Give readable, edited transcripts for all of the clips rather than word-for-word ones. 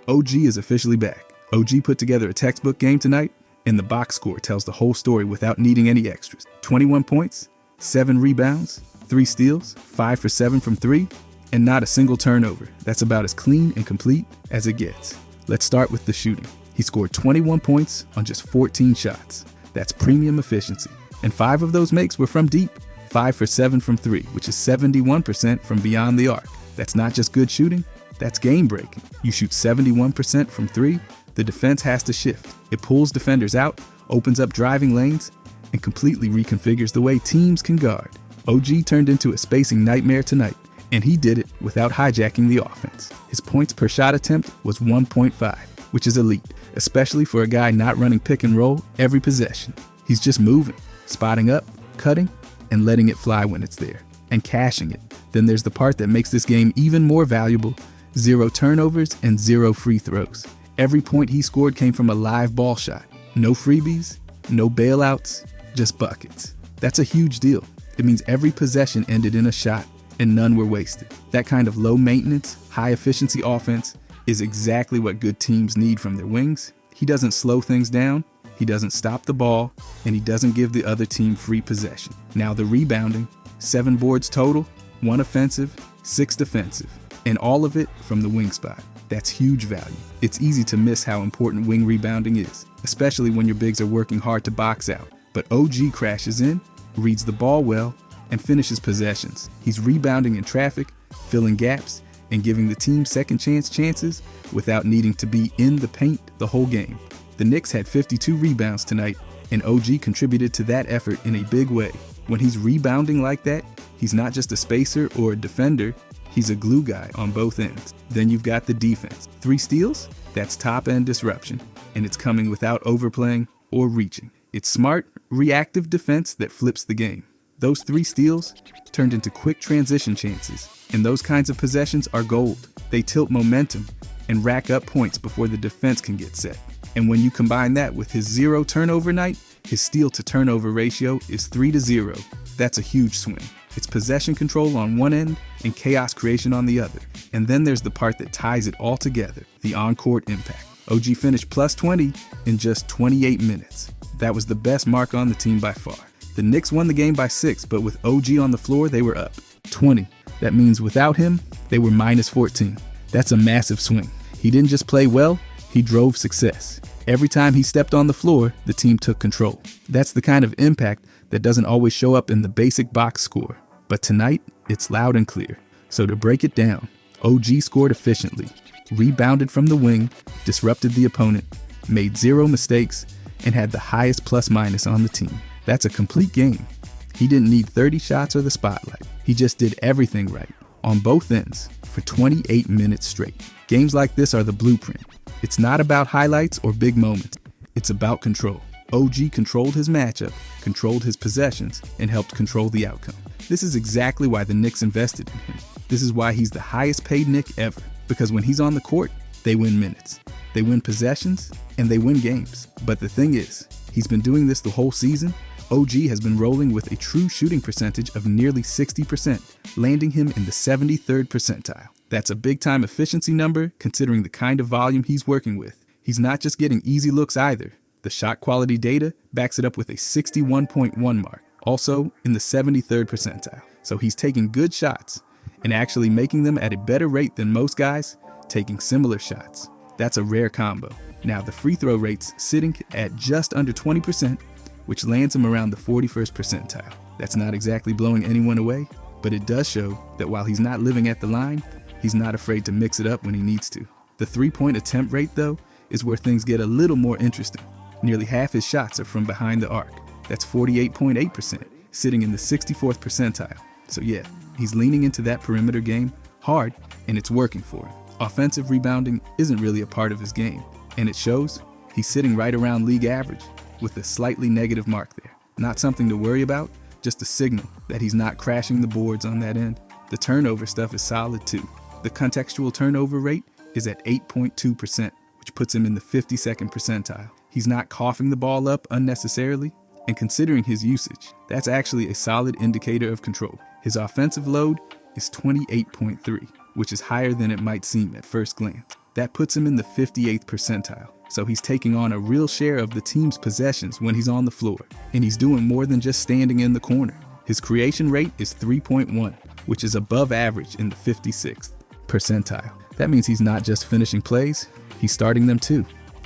OG is officially back. OG put together a textbook game tonight, and the box score tells the whole story without needing any extras. 21 points, 7 rebounds, 3 steals, 5 for 7 from 3, and not a single turnover. That's about as clean and complete as it gets. Let's start with the shooting. He scored 21 points on just 14 shots. That's premium efficiency. And 5 of those makes were from deep. 5 for 7 from 3, which is 71% from beyond the arc. That's not just good shooting, that's game breaking. You shoot 71% from 3, the defense has to shift. It pulls defenders out, opens up driving lanes, and completely reconfigures the way teams can guard. OG turned into a spacing nightmare tonight, and he did it without hijacking the offense. His points per shot attempt was 1.5, which is elite, especially for a guy not running pick and roll every possession. He's just moving, spotting up, cutting, and letting it fly when it's there, and cashing it. Then there's the part that makes this game even more valuable: 0 turnovers and 0 free throws. Every point he scored came from a live ball shot. No freebies, no bailouts, just buckets. That's a huge deal. It means every possession ended in a shot and none were wasted. That kind of low maintenance, high efficiency offense is exactly what good teams need from their wings. He doesn't slow things down, he doesn't stop the ball, and he doesn't give the other team free possession. Now the rebounding, 7 boards total, 1 offensive, 6 defensive, and all of it from the wing spot. That's huge value. It's easy to miss how important wing rebounding is, especially when your bigs are working hard to box out. But OG crashes in, reads the ball well, and finishes possessions. He's rebounding in traffic, filling gaps, and giving the team second chances without needing to be in the paint the whole game. The Knicks had 52 rebounds tonight, and OG contributed to that effort in a big way. When he's rebounding like that, he's not just a spacer or a defender, he's a glue guy on both ends. Then you've got the defense. 3 steals? That's top-end disruption, and it's coming without overplaying or reaching. It's smart, reactive defense that flips the game. Those 3 steals turned into quick transition chances, and those kinds of possessions are gold. They tilt momentum and rack up points before the defense can get set. And when you combine that with his 0 turnover night, his steal to turnover ratio is 3-0. That's a huge swing. It's possession control on one end and chaos creation on the other. And then there's the part that ties it all together, the on-court impact. OG finished plus 20 in just 28 minutes. That was the best mark on the team by far. The Knicks won the game by 6, but with OG on the floor, they were up 20. That means without him, they were minus 14. That's a massive swing. He didn't just play well, he drove success. Every time he stepped on the floor, the team took control. That's the kind of impact that doesn't always show up in the basic box score. But tonight, it's loud and clear. So to break it down, OG scored efficiently, rebounded from the wing, disrupted the opponent, made 0 mistakes, and had the highest plus-minus on the team. That's a complete game. He didn't need 30 shots or the spotlight. He just did everything right, on both ends, for 28 minutes straight. Games like this are the blueprint. It's not about highlights or big moments. It's about control. OG controlled his matchup, controlled his possessions, and helped control the outcome. This is exactly why the Knicks invested in him. This is why he's the highest paid Knick ever. Because when he's on the court, they win minutes. They win possessions, and they win games. But the thing is, he's been doing this the whole season. OG has been rolling with a true shooting percentage of nearly 60%, landing him in the 73rd percentile. That's a big-time efficiency number considering the kind of volume he's working with. He's not just getting easy looks either. The shot quality data backs it up with a 61.1 mark, also in the 73rd percentile. So he's taking good shots and actually making them at a better rate than most guys taking similar shots. That's a rare combo. Now the free throw rate's sitting at just under 20%, which lands him around the 41st percentile. That's not exactly blowing anyone away, but it does show that while he's not living at the line, he's not afraid to mix it up when he needs to. The 3-point attempt rate, though, is where things get a little more interesting. Nearly half his shots are from behind the arc. That's 48.8%, sitting in the 64th percentile. So yeah, he's leaning into that perimeter game hard, and it's working for him. Offensive rebounding isn't really a part of his game, and it shows. He's sitting right around league average, with a slightly negative mark there. Not something to worry about, just a signal that he's not crashing the boards on that end. The turnover stuff is solid too. The contextual turnover rate is at 8.2%, which puts him in the 52nd percentile. He's not coughing the ball up unnecessarily, and considering his usage, that's actually a solid indicator of control. His offensive load is 28.3, which is higher than it might seem at first glance. That puts him in the 58th percentile. So he's taking on a real share of the team's possessions when he's on the floor. And he's doing more than just standing in the corner. His creation rate is 3.1, which is above average in the 56th percentile. That means he's not just finishing plays, he's starting them too,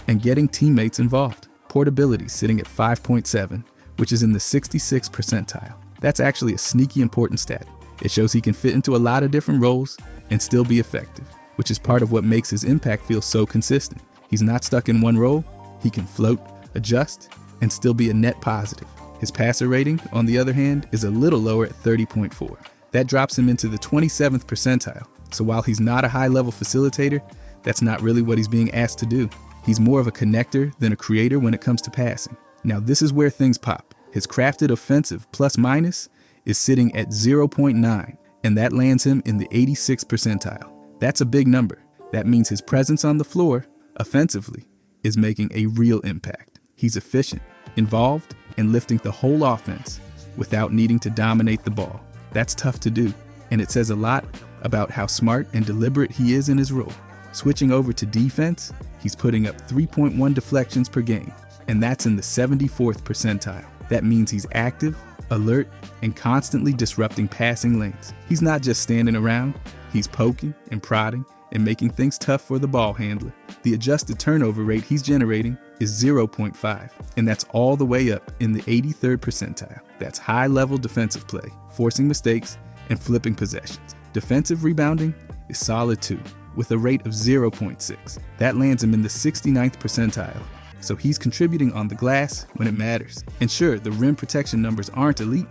and getting teammates involved. Portability sitting at 5.7, which is in the 66th percentile. That's actually a sneaky important stat. It shows he can fit into a lot of different roles and still be effective, which is part of what makes his impact feel so consistent. He's not stuck in one role, he can float, adjust, and still be a net positive. His passer rating, on the other hand, is a little lower at 30.4. That drops him into the 27th percentile. So while he's not a high-level facilitator, that's not really what he's being asked to do. He's more of a connector than a creator when it comes to passing. Now this is where things pop. His crafted offensive plus-minus is sitting at 0.9, and that lands him in the 86th percentile. That's a big number. That means his presence on the floor, offensively, is making a real impact. He's efficient, involved, and lifting the whole offense without needing to dominate the ball. That's tough to do, and it says a lot about how smart and deliberate he is in his role. Switching over to defense, he's putting up 3.1 deflections per game, and that's in the 74th percentile. That means he's active, alert, and constantly disrupting passing lanes. He's not just standing around, he's poking and prodding and making things tough for the ball handler. The adjusted turnover rate he's generating is 0.5, and that's all the way up in the 83rd percentile. That's high-level defensive play, forcing mistakes and flipping possessions. Defensive rebounding is solid too, with a rate of 0.6. That lands him in the 69th percentile. So he's contributing on the glass when it matters. And sure, the rim protection numbers aren't elite.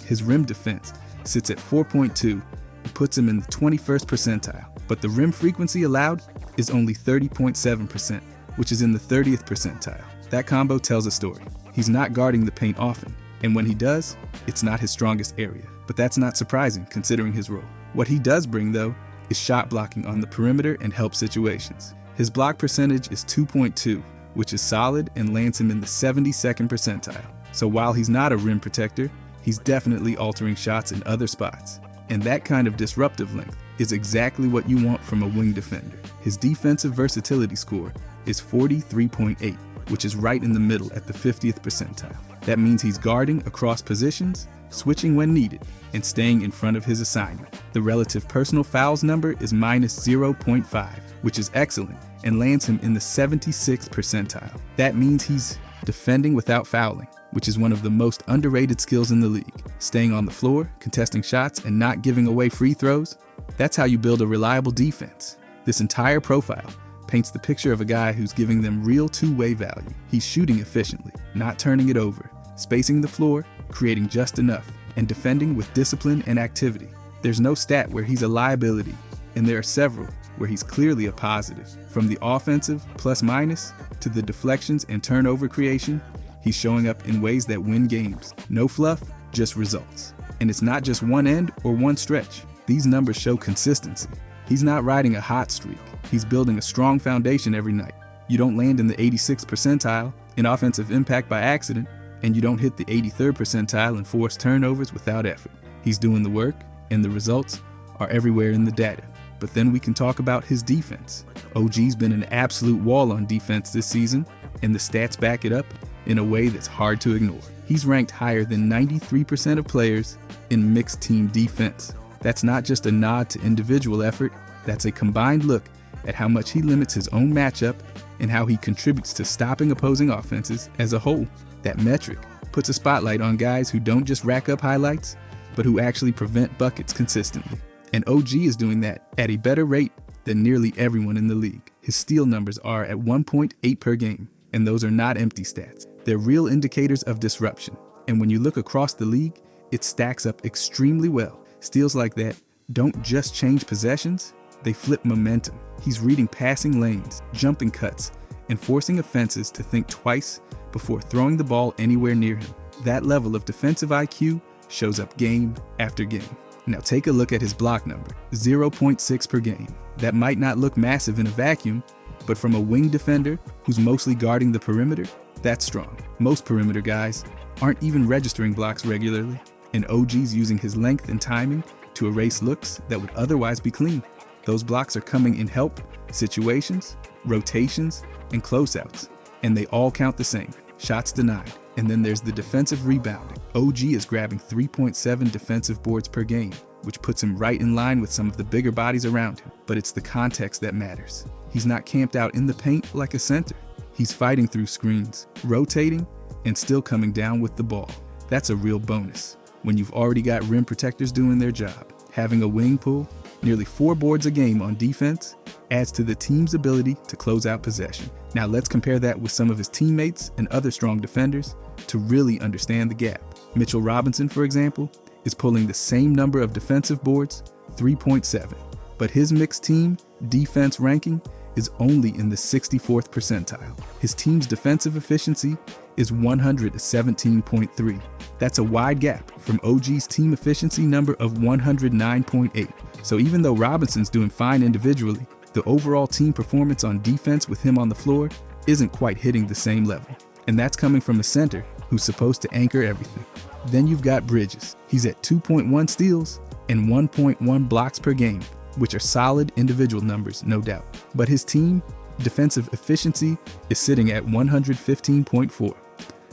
His rim defense sits at 4.2 and puts him in the 21st percentile. But the rim frequency allowed is only 30.7%, which is in the 30th percentile. That combo tells a story. He's not guarding the paint often, and when he does, it's not his strongest area. But that's not surprising considering his role. What he does bring, though, is shot blocking on the perimeter and help situations. His block percentage is 2.2, which is solid and lands him in the 72nd percentile. So while he's not a rim protector, he's definitely altering shots in other spots. And that kind of disruptive length is exactly what you want from a wing defender. His defensive versatility score is 43.8, which is right in the middle at the 50th percentile. That means he's guarding across positions, switching when needed, and staying in front of his assignment. The relative personal fouls number is minus 0.5, which is excellent and lands him in the 76th percentile. That means he's defending without fouling, which is one of the most underrated skills in the league. Staying on the floor, contesting shots, and not giving away free throws, that's how you build a reliable defense. This entire profile paints the picture of a guy who's giving them real two-way value. He's shooting efficiently, not turning it over, spacing the floor, creating just enough, and defending with discipline and activity. There's no stat where he's a liability, and there are several where he's clearly a positive. From the offensive plus-minus to the deflections and turnover creation, he's showing up in ways that win games. No fluff, just results. And it's not just one end or one stretch. These numbers show consistency. He's not riding a hot streak. He's building a strong foundation every night. You don't land in the 86th percentile in offensive impact by accident, and you don't hit the 83rd percentile in forced turnovers without effort. He's doing the work, and the results are everywhere in the data. But then we can talk about his defense. OG's been an absolute wall on defense this season, and the stats back it up in a way that's hard to ignore. He's ranked higher than 93% of players in mixed team defense. That's not just a nod to individual effort, that's a combined look at how much he limits his own matchup and how he contributes to stopping opposing offenses as a whole. That metric puts a spotlight on guys who don't just rack up highlights, but who actually prevent buckets consistently. And OG is doing that at a better rate than nearly everyone in the league. His steal numbers are at 1.8 per game, and those are not empty stats. They're real indicators of disruption. And when you look across the league, it stacks up extremely well. Steals like that don't just change possessions, they flip momentum. He's reading passing lanes, jumping cuts, and forcing offenses to think twice before throwing the ball anywhere near him. That level of defensive IQ shows up game after game. Now take a look at his block number, 0.6 per game. That might not look massive in a vacuum, but from a wing defender who's mostly guarding the perimeter, that's strong. Most perimeter guys aren't even registering blocks regularly, and OG's using his length and timing to erase looks that would otherwise be clean. Those blocks are coming in help, situations, rotations, and closeouts, and they all count the same. Shots denied. And then there's the defensive rebounding. OG is grabbing 3.7 defensive boards per game, which puts him right in line with some of the bigger bodies around him. But it's the context that matters. He's not camped out in the paint like a center. He's fighting through screens, rotating, and still coming down with the ball. That's a real bonus when you've already got rim protectors doing their job. Having a wing pool, nearly 4 boards a game on defense, adds to the team's ability to close out possession. Now let's compare that with some of his teammates and other strong defenders to really understand the gap. Mitchell Robinson, for example, is pulling the same number of defensive boards, 3.7, but his mixed team defense ranking is only in the 64th percentile. His team's defensive efficiency is 117.3. That's a wide gap from OG's team efficiency number of 109.8. So even though Robinson's doing fine individually, the overall team performance on defense with him on the floor isn't quite hitting the same level. And that's coming from a center who's supposed to anchor everything. Then you've got Bridges. He's at 2.1 steals and 1.1 blocks per game, which are solid individual numbers, no doubt. But his team defensive efficiency is sitting at 115.4.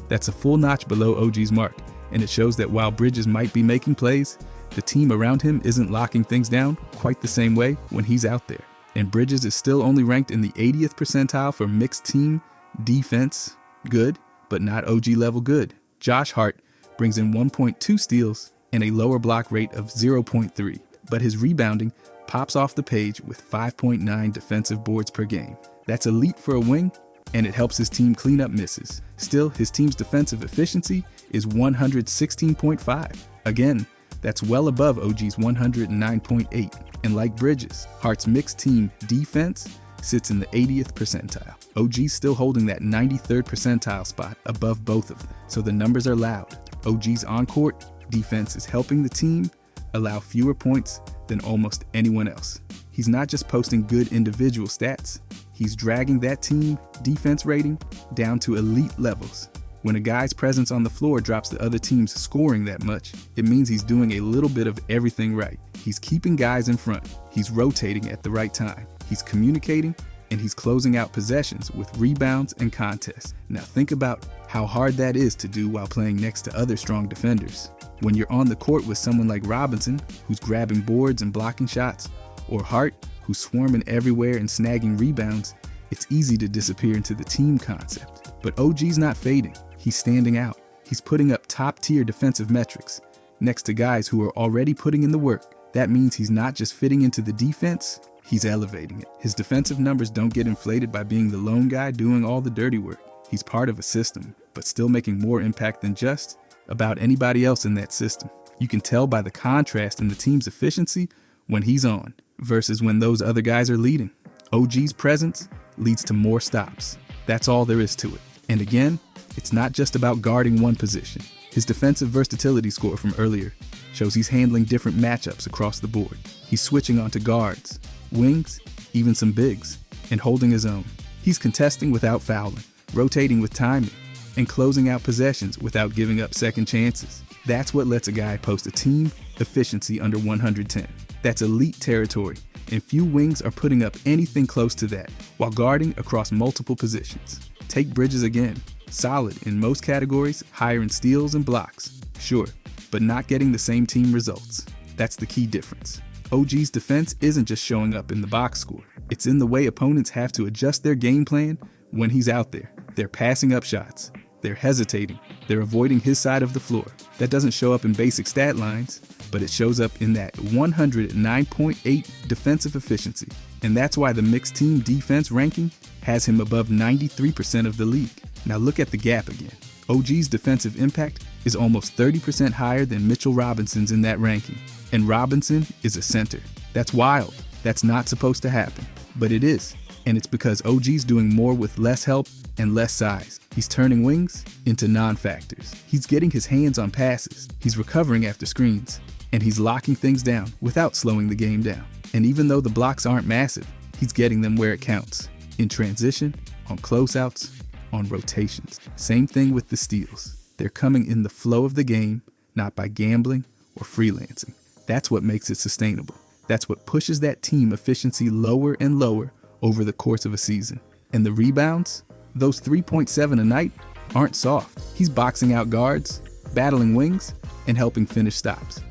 That's a full notch below OG's mark, and it shows that while Bridges might be making plays, the team around him isn't locking things down quite the same way when he's out there. And Bridges is still only ranked in the 80th percentile for mixed team defense good, but not OG level good. Josh Hart brings in 1.2 steals and a lower block rate of 0.3, but his rebounding pops off the page with 5.9 defensive boards per game. That's elite for a wing, and it helps his team clean up misses. Still, his team's defensive efficiency is 116.5. Again, that's well above OG's 109.8. And like Bridges, Hart's mixed team defense sits in the 80th percentile. OG's still holding that 93rd percentile spot above both of them. So the numbers are loud. OG's on-court defense is helping the team allow fewer points than almost anyone else. He's not just posting good individual stats, he's dragging that team defense rating down to elite levels. When a guy's presence on the floor drops the other team's scoring that much, it means he's doing a little bit of everything right. He's keeping guys in front, he's rotating at the right time, he's communicating, and he's closing out possessions with rebounds and contests. Now think about how hard that is to do while playing next to other strong defenders. When you're on the court with someone like Robinson, who's grabbing boards and blocking shots, or Hart, who's swarming everywhere and snagging rebounds, it's easy to disappear into the team concept. But OG's not fading. He's standing out. He's putting up top-tier defensive metrics next to guys who are already putting in the work. That means he's not just fitting into the defense, he's elevating it. His defensive numbers don't get inflated by being the lone guy doing all the dirty work. He's part of a system, but still making more impact than just about anybody else in that system. You can tell by the contrast in the team's efficiency when he's on versus when those other guys are leading. OG's presence leads to more stops. That's all there is to it. And again, it's not just about guarding one position. His defensive versatility score from earlier shows he's handling different matchups across the board. He's switching onto guards, wings, even some bigs, and holding his own. He's contesting without fouling, rotating with timing, and closing out possessions without giving up second chances. That's what lets a guy post a team efficiency under 110. That's elite territory, and few wings are putting up anything close to that while guarding across multiple positions. Take Bridges again. Solid in most categories, higher in steals and blocks, sure, but not getting the same team results. That's the key difference. OG's defense isn't just showing up in the box score. It's in the way opponents have to adjust their game plan when he's out there. They're passing up shots. They're hesitating. They're avoiding his side of the floor. That doesn't show up in basic stat lines, but it shows up in that 109.8 defensive efficiency. And that's why the mixed team defense ranking has him above 93% of the league. Now look at the gap again. OG's defensive impact is almost 30% higher than Mitchell Robinson's in that ranking. And Robinson is a center. That's wild. That's not supposed to happen. But it is. And it's because OG's doing more with less help and less size. He's turning wings into non-factors. He's getting his hands on passes. He's recovering after screens. And he's locking things down without slowing the game down. And even though the blocks aren't massive, he's getting them where it counts. In transition, on closeouts, on rotations. Same thing with the steals. They're coming in the flow of the game, not by gambling or freelancing. That's what makes it sustainable. That's what pushes that team efficiency lower and lower over the course of a season. And the rebounds, those 3.7 a night, aren't soft. He's boxing out guards, battling wings, and helping finish stops.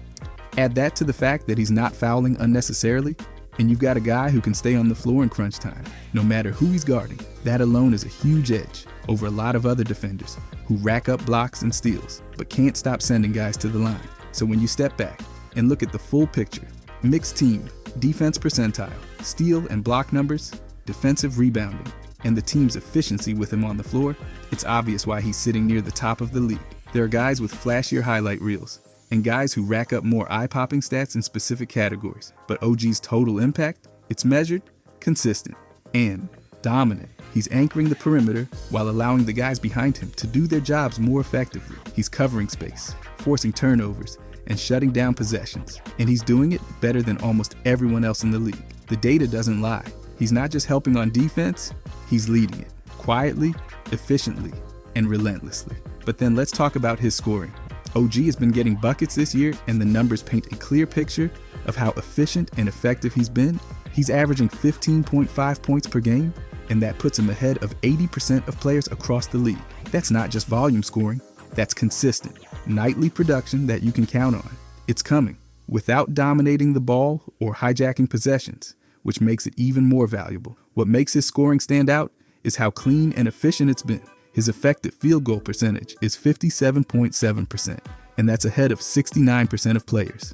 Add that to the fact that he's not fouling unnecessarily, and you've got a guy who can stay on the floor in crunch time, no matter who he's guarding. That alone is a huge edge over a lot of other defenders who rack up blocks and steals, but can't stop sending guys to the line. So when you step back and look at the full picture, mixed team, defense percentile, steal and block numbers, defensive rebounding, and the team's efficiency with him on the floor, it's obvious why he's sitting near the top of the league. There are guys with flashier highlight reels, and guys who rack up more eye-popping stats in specific categories. But OG's total impact, it's measured, consistent, and dominant. He's anchoring the perimeter while allowing the guys behind him to do their jobs more effectively. He's covering space, forcing turnovers, and shutting down possessions. And he's doing it better than almost everyone else in the league. The data doesn't lie. He's not just helping on defense, he's leading it, quietly, efficiently, and relentlessly. But then let's talk about his scoring. OG has been getting buckets this year, and the numbers paint a clear picture of how efficient and effective he's been. He's averaging 15.5 points per game, and that puts him ahead of 80% of players across the league. That's not just volume scoring, that's consistent, nightly production that you can count on. It's coming, without dominating the ball or hijacking possessions, which makes it even more valuable. What makes his scoring stand out is how clean and efficient it's been. His effective field goal percentage is 57.7%, and that's ahead of 69% of players.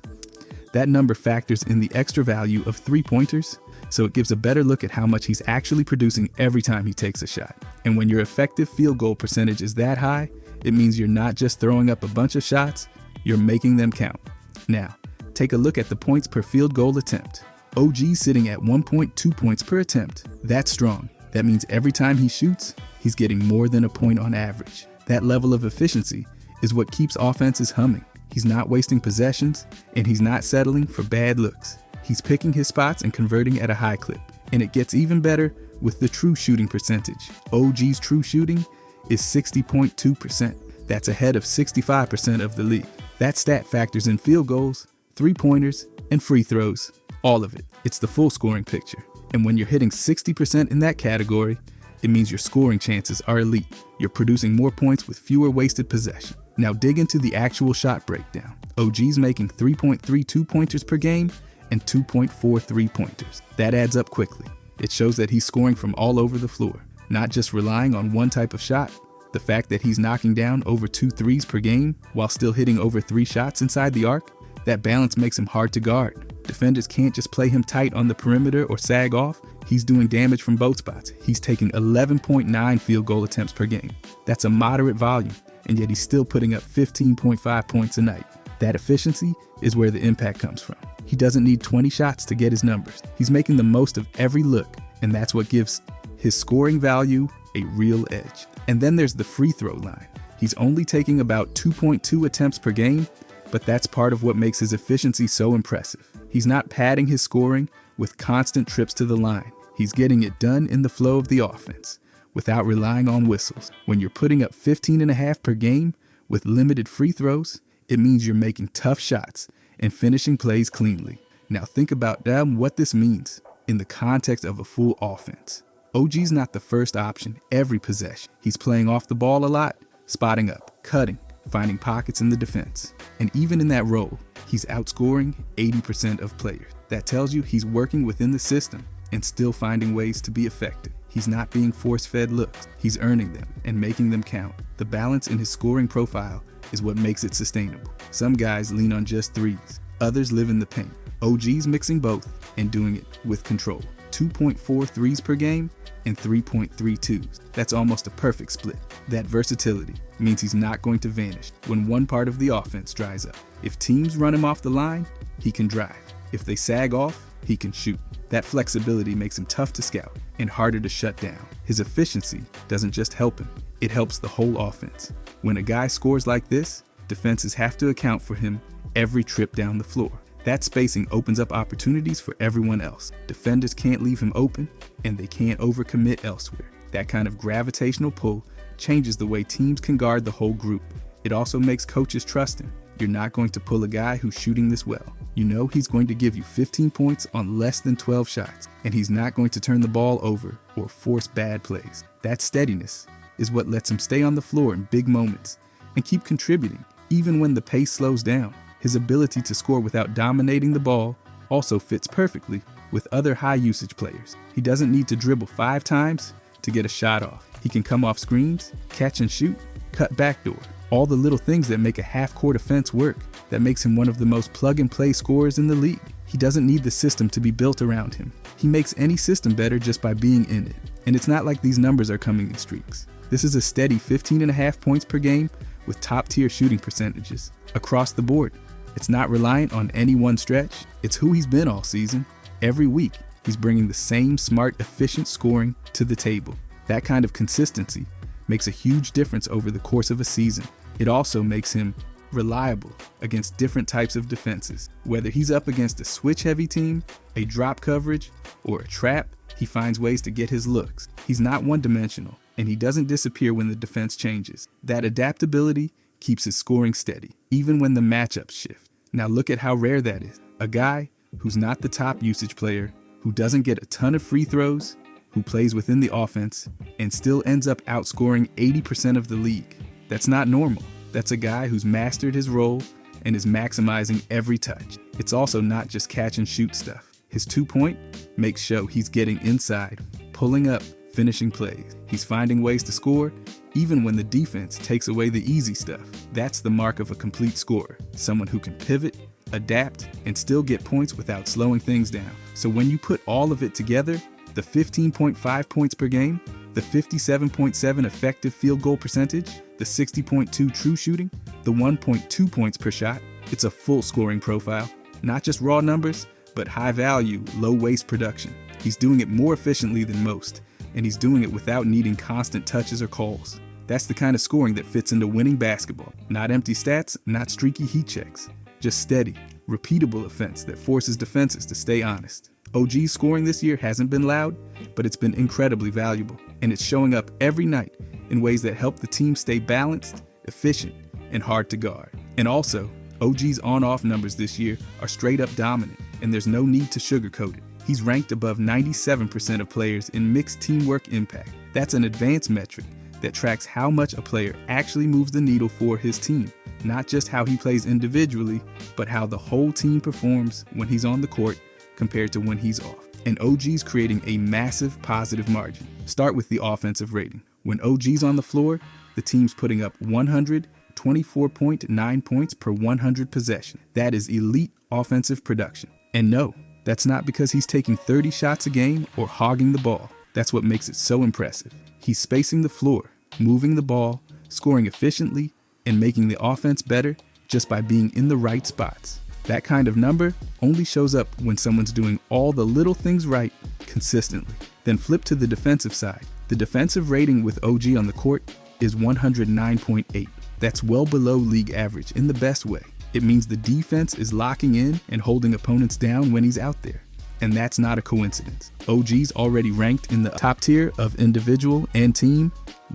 That number factors in the extra value of three-pointers, so it gives a better look at how much he's actually producing every time he takes a shot. And when your effective field goal percentage is that high, it means you're not just throwing up a bunch of shots, you're making them count. Now, take a look at the points per field goal attempt. OG's sitting at 1.2 points per attempt. That's strong. That means every time he shoots, he's getting more than a point on average. That level of efficiency is what keeps offenses humming. He's not wasting possessions, and he's not settling for bad looks. He's picking his spots and converting at a high clip. And it gets even better with the true shooting percentage. OG's true shooting is 60.2%. That's ahead of 65% of the league. That stat factors in field goals, three-pointers, and free throws. All of it. It's the full scoring picture. And when you're hitting 60% in that category, it means your scoring chances are elite. You're producing more points with fewer wasted possessions. Now dig into the actual shot breakdown. OG's making 3.32 pointers per game and 2.43 pointers. That adds up quickly. It shows that he's scoring from all over the floor, not just relying on one type of shot. The fact that he's knocking down over 2 threes per game while still hitting over 3 shots inside the arc, that balance makes him hard to guard. Defenders can't just play him tight on the perimeter or sag off. He's doing damage from both spots. He's taking 11.9 field goal attempts per game. That's a moderate volume, and yet he's still putting up 15.5 points a night. That efficiency is where the impact comes from. He doesn't need 20 shots to get his numbers. He's making the most of every look, and that's what gives his scoring value a real edge. And then there's the free throw line. He's only taking about 2.2 attempts per game, but that's part of what makes his efficiency so impressive. He's not padding his scoring with constant trips to the line. He's getting it done in the flow of the offense without relying on whistles. When you're putting up 15.5 per game with limited free throws, it means you're making tough shots and finishing plays cleanly. Now think about what this means in the context of a full offense. OG's not the first option every possession. He's playing off the ball a lot, spotting up, cutting, finding pockets in the defense. And even in that role, he's outscoring 80% of players. That tells you he's working within the system and still finding ways to be effective. He's not being force-fed looks. He's earning them and making them count. The balance in his scoring profile is what makes it sustainable. Some guys lean on just threes. Others live in the paint. OG's mixing both and doing it with control. 2.4 threes per game and 3.32s. That's almost a perfect split. That versatility means he's not going to vanish when one part of the offense dries up. If teams run him off the line, he can drive. If they sag off, he can shoot. That flexibility makes him tough to scout and harder to shut down. His efficiency doesn't just help him, it helps the whole offense. When a guy scores like this, defenses have to account for him every trip down the floor. That spacing opens up opportunities for everyone else. Defenders can't leave him open, and they can't overcommit elsewhere. That kind of gravitational pull changes the way teams can guard the whole group. It also makes coaches trust him. you're not going to pull a guy who's shooting this well. You know he's going to give you 15 points on less than 12 shots, and he's not going to turn the ball over or force bad plays. That steadiness is what lets him stay on the floor in big moments and keep contributing even when the pace slows down. His ability to score without dominating the ball also fits perfectly with other high-usage players. He doesn't need to dribble 5 times to get a shot off. He can come off screens, catch and shoot, cut backdoor. All the little things that make a half-court offense work. That makes him one of the most plug-and-play scorers in the league. He doesn't need the system to be built around him. He makes any system better just by being in it. And it's not like these numbers are coming in streaks. This is a steady 15.5 points per game with top-tier shooting percentages across the board. It's not reliant on any one stretch. It's who he's been all season. Every week, he's bringing the same smart, efficient scoring to the table. That kind of consistency makes a huge difference over the course of a season. It also makes him reliable against different types of defenses. Whether he's up against a switch-heavy team, a drop coverage, or a trap, he finds ways to get his looks. He's not one-dimensional, and he doesn't disappear when the defense changes. That adaptability keeps his scoring steady, even when the matchups shift. Now look at how rare that is. A guy who's not the top usage player, who doesn't get a ton of free throws, who plays within the offense, and still ends up outscoring 80% of the league. That's not normal. That's a guy who's mastered his role and is maximizing every touch. It's also not just catch and shoot stuff. His 2-point makes sure he's getting inside, pulling up, finishing plays. He's finding ways to score even when the defense takes away the easy stuff. That's the mark of a complete scorer. Someone who can pivot, adapt, and still get points without slowing things down. So when you put all of it together, the 15.5 points per game, the 57.7 effective field goal percentage, the 60.2 true shooting, the 1.2 points per shot, it's a full scoring profile. Not just raw numbers, but high value, low waste production. He's doing it more efficiently than most, and he's doing it without needing constant touches or calls. That's the kind of scoring that fits into winning basketball. Not empty stats, not streaky heat checks. Just steady, repeatable offense that forces defenses to stay honest. OG's scoring this year hasn't been loud, but it's been incredibly valuable, and it's showing up every night in ways that help the team stay balanced, efficient, and hard to guard. And also, OG's on-off numbers this year are straight up dominant, and there's no need to sugarcoat it. He's ranked above 97% of players in mixed teamwork impact. That's an advanced metric that tracks how much a player actually moves the needle for his team. Not just how he plays individually, but how the whole team performs when he's on the court compared to when he's off. And OG's creating a massive positive margin. Start with the offensive rating. When OG's on the floor, the team's putting up 124.9 points per 100 possessions. That is elite offensive production. And no, that's not because he's taking 30 shots a game or hogging the ball. That's what makes it so impressive. He's spacing the floor, moving the ball, scoring efficiently, and making the offense better just by being in the right spots. That kind of number only shows up when someone's doing all the little things right consistently. Then flip to the defensive side. The defensive rating with OG on the court is 109.8. That's well below league average in the best way. It means the defense is locking in and holding opponents down when he's out there. And that's not a coincidence. OG's already ranked in the top tier of individual and team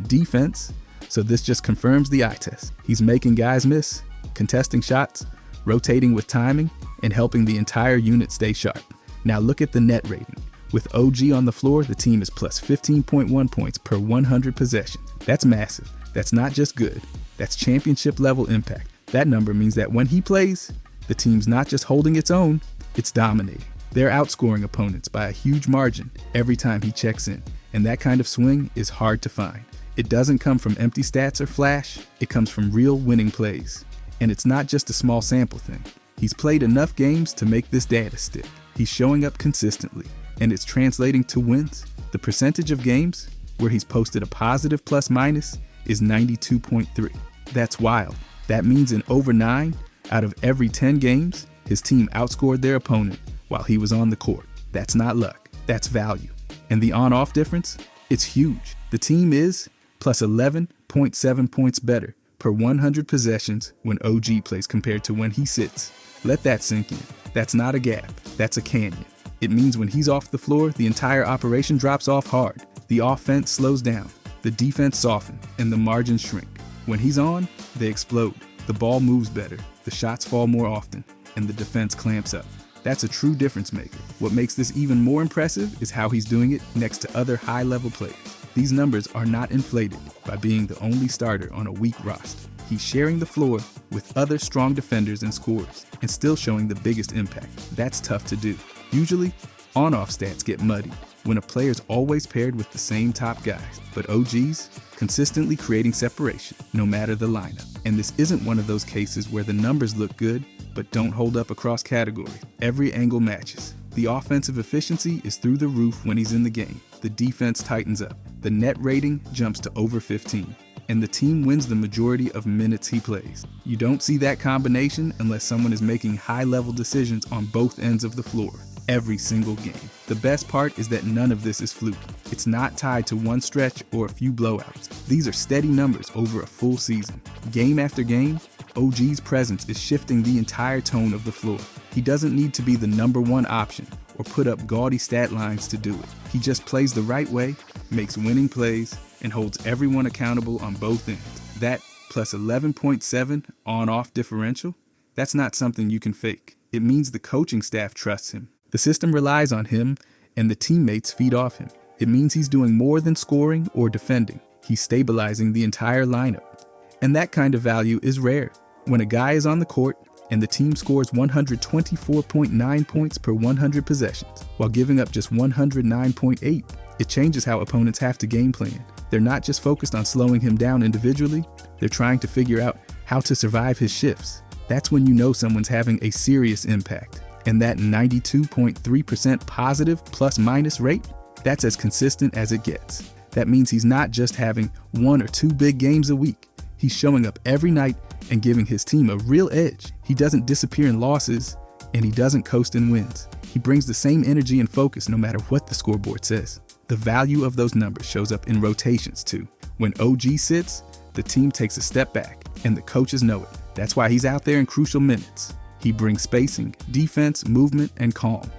defense, so this just confirms the eye test. He's making guys miss, contesting shots, rotating with timing, and helping the entire unit stay sharp. Now look at the net rating. With OG on the floor, the team is plus 15.1 points per 100 possessions. That's massive. That's not just good. That's championship level impact. That number means that when he plays, the team's not just holding its own, it's dominating. They're outscoring opponents by a huge margin every time he checks in, and that kind of swing is hard to find. It doesn't come from empty stats or flash, it comes from real winning plays. And it's not just a small sample thing. He's played enough games to make this data stick. He's showing up consistently, and it's translating to wins. The percentage of games where he's posted a positive plus minus is 92.3. That's wild. That means in over 9 out of every 10 games, his team outscored their opponent while he was on the court. That's not luck, that's value. And the on-off difference? It's huge. The team is plus 11.7 points better per 100 possessions when OG plays compared to when he sits. Let that sink in. That's not a gap, that's a canyon. It means when he's off the floor, the entire operation drops off hard. The offense slows down, the defense softens, and the margins shrink. When he's on, they explode. The ball moves better, the shots fall more often, and the defense clamps up. That's a true difference maker. What makes this even more impressive is how he's doing it next to other high-level players. These numbers are not inflated by being the only starter on a weak roster. He's sharing the floor with other strong defenders and scorers, and still showing the biggest impact. That's tough to do. Usually, on-off stats get muddied when a player's always paired with the same top guys, but OG's consistently creating separation, no matter the lineup. And this isn't one of those cases where the numbers look good, but don't hold up across categories. Every angle matches. The offensive efficiency is through the roof when he's in the game. The defense tightens up. The net rating jumps to over 15. And the team wins the majority of minutes he plays. You don't see that combination unless someone is making high-level decisions on both ends of the floor, every single game. The best part is that none of this is fluky. It's not tied to one stretch or a few blowouts. These are steady numbers over a full season. Game after game, OG's presence is shifting the entire tone of the floor. He doesn't need to be the number one option or put up gaudy stat lines to do it. He just plays the right way, makes winning plays, and holds everyone accountable on both ends. That plus 11.7 on-off differential, that's not something you can fake. It means the coaching staff trusts him. The system relies on him, and the teammates feed off him. It means he's doing more than scoring or defending. He's stabilizing the entire lineup. And that kind of value is rare. When a guy is on the court and the team scores 124.9 points per 100 possessions, while giving up just 109.8, it changes how opponents have to game plan. They're not just focused on slowing him down individually, they're trying to figure out how to survive his shifts. That's when you know someone's having a serious impact. And that 92.3% positive plus-minus rate, that's as consistent as it gets. That means he's not just having 1 or 2 big games a week. He's showing up every night and giving his team a real edge. He doesn't disappear in losses, and he doesn't coast in wins. He brings the same energy and focus no matter what the scoreboard says. The value of those numbers shows up in rotations too. When OG sits, the team takes a step back, and the coaches know it. That's why he's out there in crucial minutes. He brings spacing, defense, movement, and calm.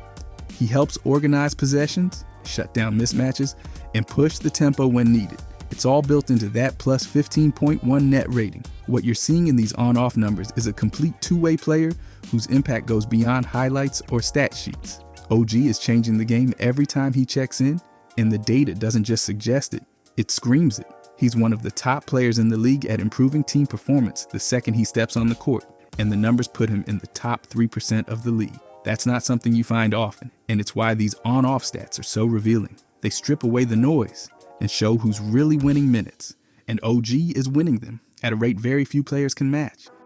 He helps organize possessions, shut down mismatches, and push the tempo when needed. It's all built into that plus 15.1 net rating. What you're seeing in these on-off numbers is a complete two-way player whose impact goes beyond highlights or stat sheets. OG is changing the game every time he checks in, and the data doesn't just suggest it, it screams it. He's one of the top players in the league at improving team performance the second he steps on the court, and the numbers put him in the top 3% of the league. That's not something you find often, and it's why these on-off stats are so revealing. They strip away the noise and show who's really winning minutes, and OG is winning them at a rate very few players can match.